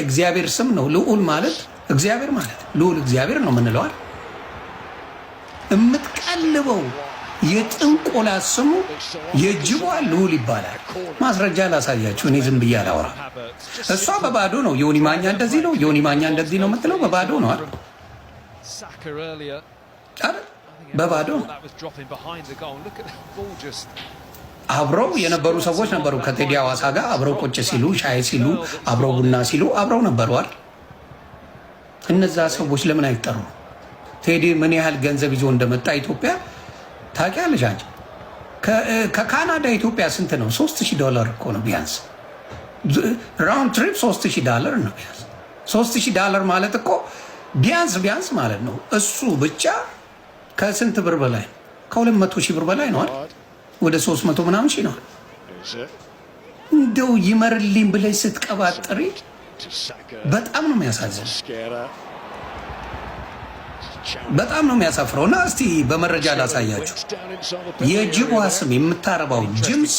የእግዚአብሔር ስም ነው። ልዑል ማለት እግዚአብሔር ማለት ልዑል እግዚአብሔር ነው የምንለው አይደል? እምትቀልበው የጥንቆላ ስሙ የጅቧ ልዑል ይባላል። ማስረጃ ላሳያችሁ። እኔ ዝም ብዬ አላወራ። እሷ በባዶ ነው ዮኒ ማኛ እንደዚህ ነው ዮኒ ማኛ እንደዚህ ነው የምትለው በባዶ ነው አይደል? በባዶ አብረው የነበሩ ሰዎች ነበሩ። ከቴዲ አዋሳ ጋር አብረው ቁጭ ሲሉ ሻይ ሲሉ አብረው ቡና ሲሉ አብረው ነበሩ አይደል? እነዛ ሰዎች ለምን አይጠሩ? ቴዲ ምን ያህል ገንዘብ ይዞ እንደመጣ ኢትዮጵያ ታውቂያለሽ አንቺ? ከካናዳ ኢትዮጵያ ስንት ነው? $3000 እኮ ነው ቢያንስ። ራውንድ ትሪፕ $3000 ነው ቢያንስ። $3000 ማለት እኮ ቢያንስ ማለት ነው። እሱ ብቻ ከስንት ብር በላይ? ከ200,000 ብር በላይ ነው አይደል? ወደ 300 ምናምን ሺህ ነው። እንደው ይመርልኝ ብለሽ ስትቀባጥሪ በጣም ነው የሚያሳዝነው። በጣም ነው የሚያሳፍረው። እና እስቲ በመረጃ ላሳያችሁ። የጅቧ ስም የምታረባው ጅምስ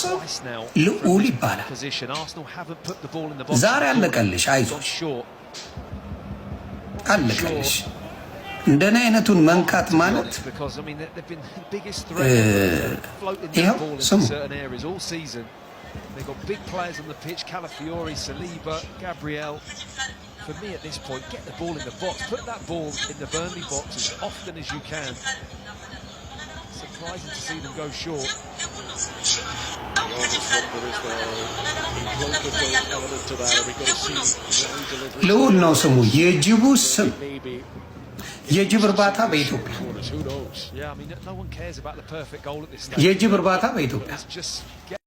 ልዑል ይባላል። ዛሬ አለቀልሽ፣ አይዞሽ አለቀልሽ። እንደኔ አይነቱን መንካት ማለት ይኸው ስሙ For me at this point, get the ball in the box, put that ball in the Burnley box as often as you can. Surprising to see them go short. ልዑል ነው ስሙ። የጅቡ ስም የጅብ እርባታ በኢትዮጵያ የጅብ እርባታ በኢትዮጵያ